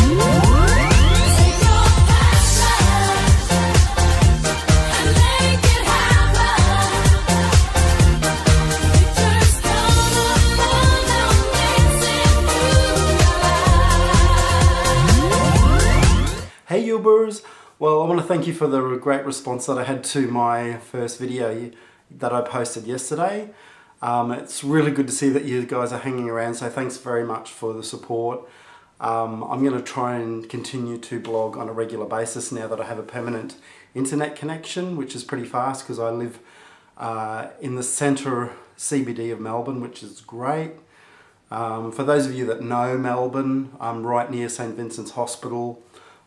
Hey Ubers! Well, I want to thank you for the great response that I had to my first video that I posted yesterday. It's really good to see that you guys are hanging around, so thanks very much for the support. I'm going to try and continue to blog on a regular basis now that I have a permanent internet connection, which is pretty fast because I live in the centre CBD of Melbourne, which is great. For those of you that know Melbourne, I'm right near St Vincent's Hospital.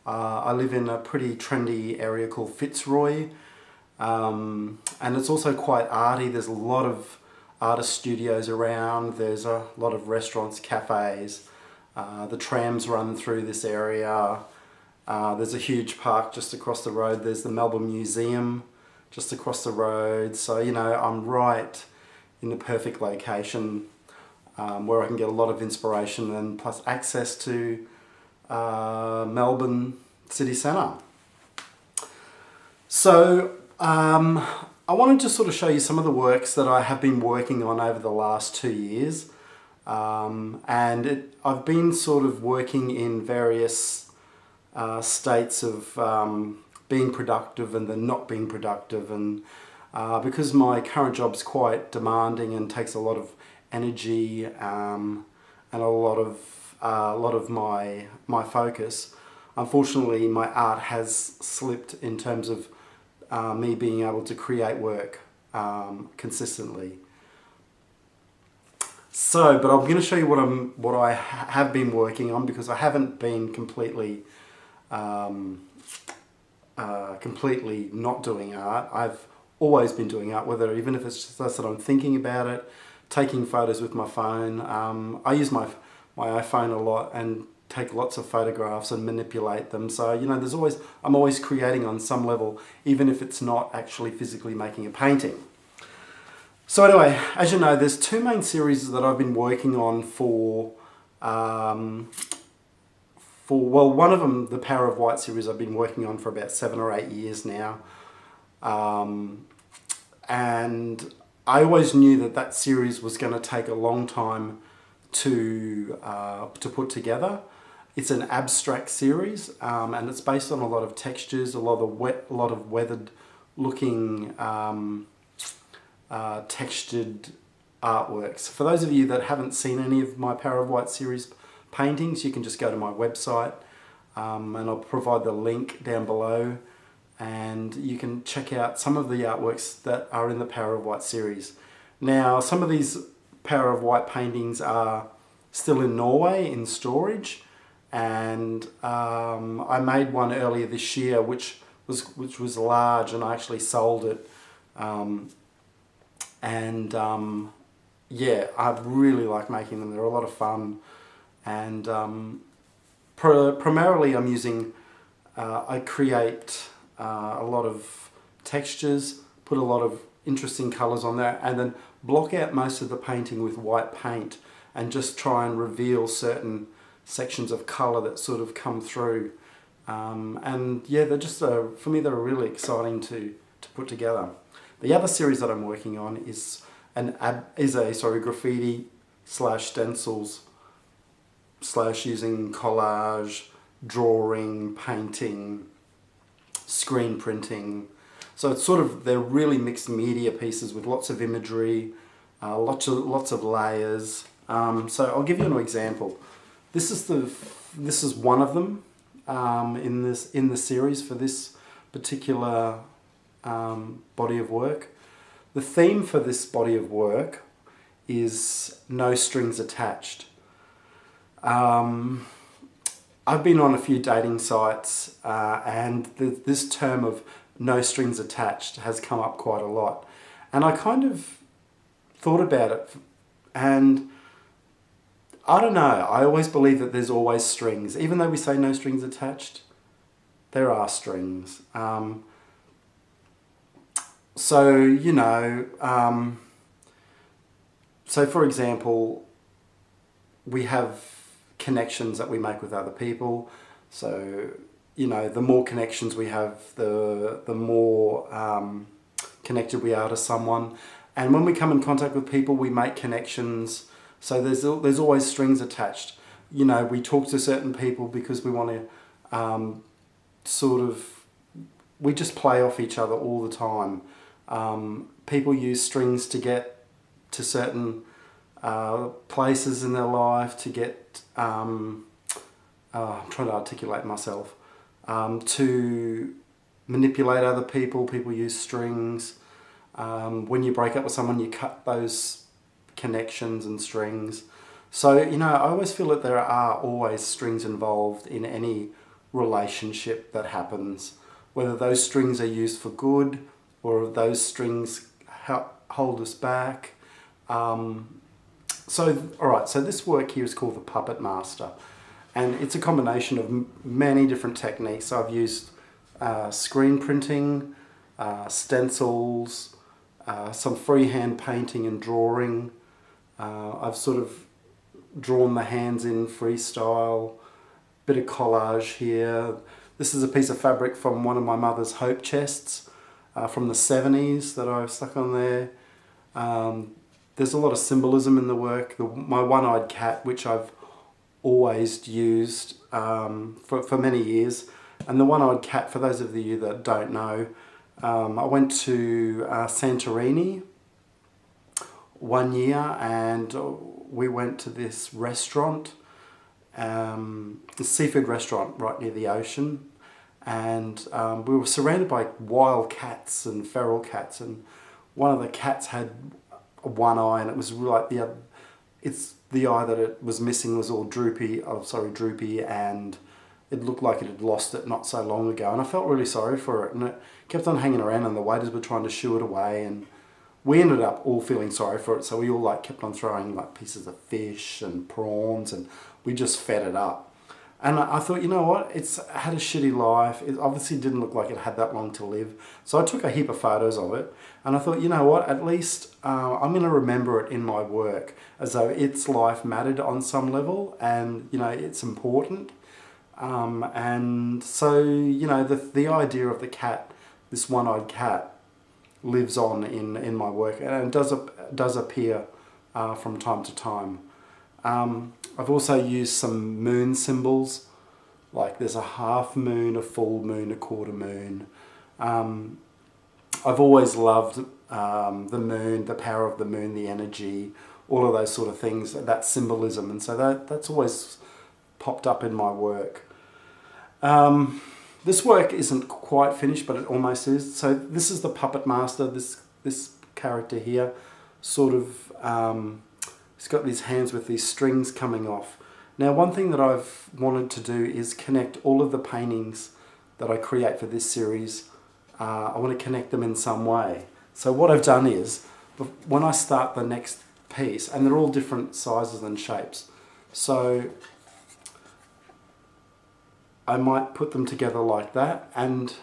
I live in a pretty trendy area called Fitzroy, and it's also quite arty. There's a lot of artist studios around, there's a lot of restaurants, cafes, the trams run through this area, there's a huge park just across the road, there's the Melbourne Museum just across the road, so you know I'm right in the perfect location where I can get a lot of inspiration and plus access to Melbourne city centre. So I wanted to sort of show you some of the works that I have been working on over the last 2 years, and I've been sort of working in various states of being productive and then not being productive, and because my current job's quite demanding and takes a lot of energy and a lot of my focus. Unfortunately, my art has slipped in terms of me being able to create work consistently. So, but I'm going to show you what I have been working on, because I haven't been completely not doing art. I've always been doing art, even if it's just that I'm thinking about it, taking photos with my phone. I use my iPhone a lot and take lots of photographs and manipulate them. So, you know, I'm always creating on some level, even if it's not actually physically making a painting. So anyway, as you know, there's two main series that I've been working on for well, one of them, the Power of White series, I've been working on for about 7 or 8 years now. And I always knew that series was going to take a long time to put together. It's an abstract series, and it's based on a lot of textures, a lot of weathered looking textured artworks. For those of you that haven't seen any of my Power of White series paintings, you can just go to my website, and I'll provide the link down below, and you can check out some of the artworks that are in the Power of White series. Now, some of these Power of White paintings are still in Norway in storage, and I made one earlier this year which was large, and I actually sold it, yeah, I really like making them. They're a lot of fun, and primarily I'm using I create a lot of textures, put a lot of interesting colours on there, and then block out most of the painting with white paint and just try and reveal certain sections of colour that sort of come through. And yeah, they're just, for me, they're really exciting to put together. The other series that I'm working on is a graffiti / stencils / using collage, drawing, painting, screen printing. So it's sort of, they're really mixed media pieces with lots of imagery, lots of layers. So I'll give you an example. This is one of them in the series for this particular body of work. The theme for this body of work is no strings attached. I've been on a few dating sites, and this term of no strings attached has come up quite a lot, and I kind of thought about it, and I don't know, I always believe that there's always strings. Even though we say no strings attached, there are strings. So, you know, so for example, we have connections that we make with other people. So, you know, the more connections we have, the more connected we are to someone. And when we come in contact with people, we make connections. So there's always strings attached. You know, we talk to certain people because we want to we just play off each other all the time. People use strings to get to certain places in their life, to get, I'm trying to articulate myself, to manipulate other people. People use strings. When you break up with someone, you cut those connections and strings. So, you know, I always feel that there are always strings involved in any relationship that happens, whether those strings are used for good or those strings help hold us back. So, alright, so this work here is called the Puppet Master, and it's a combination of many different techniques. I've used screen printing, stencils, some freehand painting and drawing. I've sort of drawn the hands in freestyle, bit of collage here. This is a piece of fabric from one of my mother's hope chests from the 70s that I've stuck on there. There's a lot of symbolism in the work. My one-eyed cat, which I've always used for many years. And the one-eyed cat, for those of you that don't know, I went to Santorini one year, and we went to this restaurant, a seafood restaurant right near the ocean, and we were surrounded by wild cats and feral cats, and one of the cats had one eye, and it was like the eye that it was missing was all droopy, and it looked like it had lost it not so long ago, and I felt really sorry for it, and it kept on hanging around, and the waiters were trying to shoo it away, and we ended up all feeling sorry for it, so we all kept on throwing pieces of fish and prawns, and we just fed it up. And I thought, you know what, it's had a shitty life. It obviously didn't look like it had that long to live. So I took a heap of photos of it, and I thought, you know what, at least I'm going to remember it in my work as though its life mattered on some level, and, you know, it's important. And so, you know, the idea of the cat, this one-eyed cat, lives on in my work, and it does appear from time to time. I've also used some moon symbols, like there's a half moon, a full moon, a quarter moon. I've always loved the moon, the power of the moon, the energy, all of those sort of things, that symbolism, and so that's always popped up in my work. This work isn't quite finished, but it almost is. So this is the Puppet Master, this character here, sort of, he's got these hands with these strings coming off. Now, one thing that I've wanted to do is connect all of the paintings that I create for this series. I want to connect them in some way. So what I've done is, when I start the next piece, and they're all different sizes and shapes, so I might put them together like that, and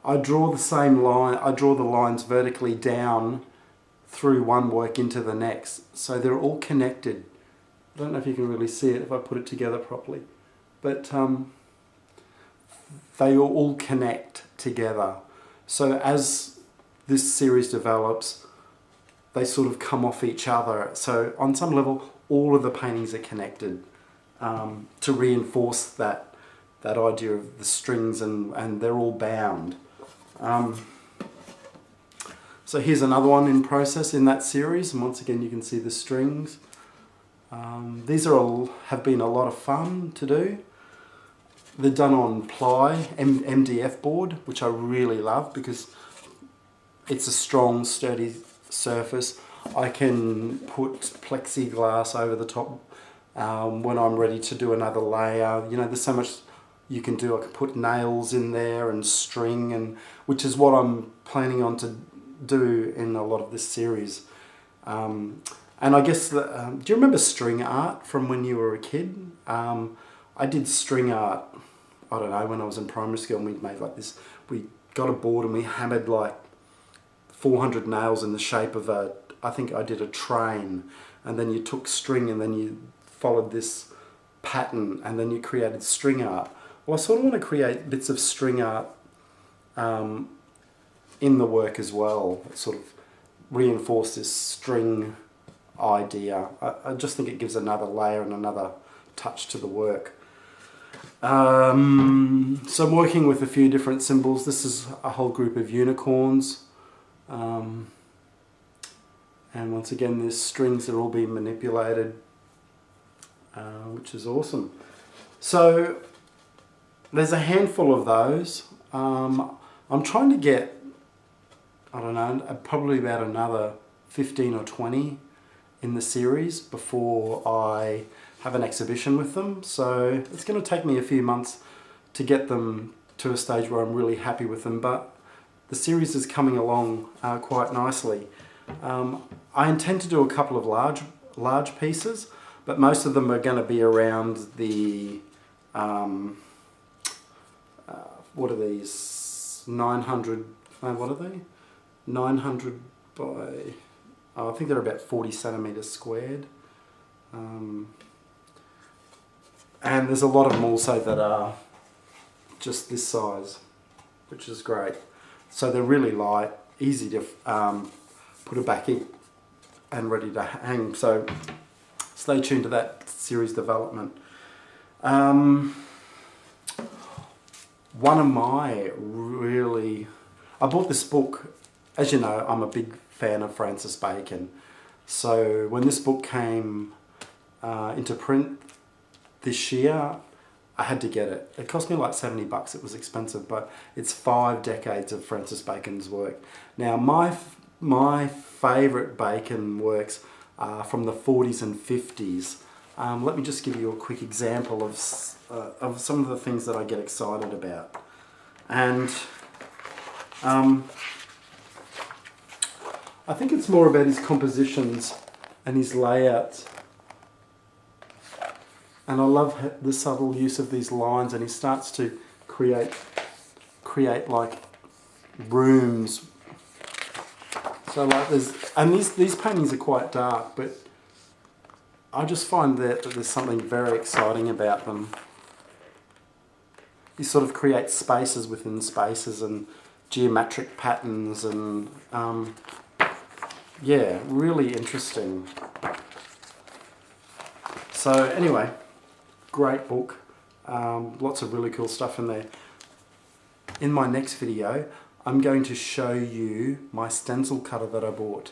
I draw the same line, I draw the lines vertically down through one work into the next, so they're all connected. I don't know if you can really see it if I put it together properly, but they all connect together. So as this series develops, they sort of come off each other. So on some level, all of the paintings are connected to reinforce that idea of the strings, and they're all bound. So here's another one in process in that series, and once again you can see the strings. These have been a lot of fun to do. They're done on ply, MDF board, which I really love because it's a strong, sturdy surface. I can put plexiglass over the top when I'm ready to do another layer. You know, there's so much you can do. I can put nails in there and string, and which is what I'm planning on to do in a lot of this series. And I guess, do you remember string art from when you were a kid? I did string art, I don't know, when I was in primary school, and we made like this, we got a board and we hammered like 400 nails in the shape of I think I did a train, and then you took string and then you followed this pattern and then you created string art. Well, I sort of want to create bits of string art in the work as well, sort of reinforce this string idea. I just think it gives another layer and another touch to the work. So I'm working with a few different symbols. This is a whole group of unicorns. And once again, there's strings that are all being manipulated, which is awesome. So there's a handful of those. I'm trying to get, I don't know, probably about another 15 or 20 in the series before I have an exhibition with them. So it's going to take me a few months to get them to a stage where I'm really happy with them, but the series is coming along quite nicely. I intend to do a couple of large pieces, but most of them are going to be around the what are these, 900, what are they? 900 by, I think they're about 40 centimeters squared. And there's a lot of them also that are just this size, which is great. So they're really light, easy to put a backing and ready to hang. So stay tuned to that series development. One of my I bought this book. As you know, I'm a big fan of Francis Bacon. So when this book came into print this year, I had to get it. It cost me like 70 bucks. It was expensive, but it's 5 decades of Francis Bacon's work. Now, my favourite Bacon works are from the 40s and 50s. Let me just give you a quick example of some of the things that I get excited about. And I think it's more about his compositions and his layouts. And I love the subtle use of these lines, and he starts to create like rooms. So like these paintings are quite dark, but I just find that there's something very exciting about them. He sort of creates spaces within spaces and geometric patterns, and yeah, really interesting. So anyway, great book. Lots of really cool stuff in there. In my next video, I'm going to show you my stencil cutter that I bought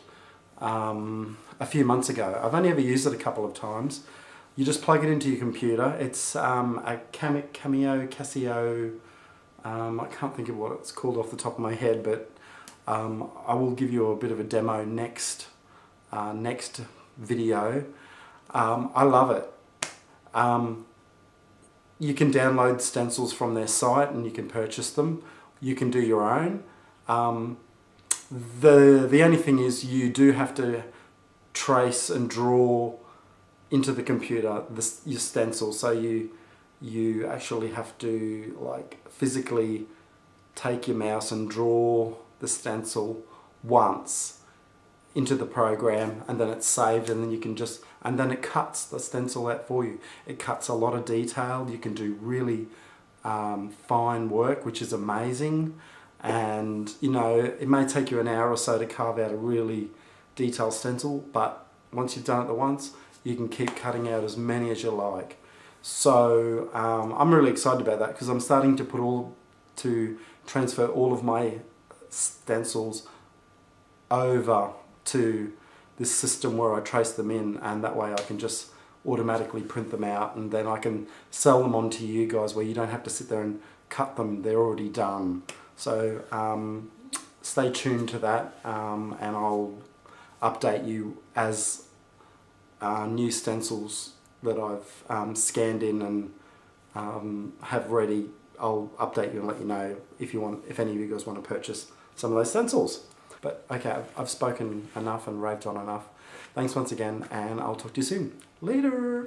a few months ago. I've only ever used it a couple of times. You just plug it into your computer. It's a Casio, I can't think of what it's called off the top of my head, but I will give you a bit of a demo next video. I love it. You can download stencils from their site and you can purchase them. You can do your own. The only thing is you do have to trace and draw into the computer your stencil. So you actually have to like physically take your mouse and draw the stencil once into the program, and then it's saved, and then you can just, and then it cuts the stencil out for you. It cuts a lot of detail. You can do really fine work, which is amazing. And you know, it may take you an hour or so to carve out a really detailed stencil, but once you've done it once, you can keep cutting out as many as you like. So I'm really excited about that, because I'm starting to transfer all of my stencils over to this system where I trace them in, and that way I can just automatically print them out, and then I can sell them on to you guys where you don't have to sit there and cut them. They're already done. So stay tuned to that, and I'll update you as new stencils that I've scanned in and have ready. I'll update you and let you know if any of you guys want to purchase some of those stencils. But okay, I've spoken enough and raved on enough. Thanks once again, and I'll talk to you soon. Later!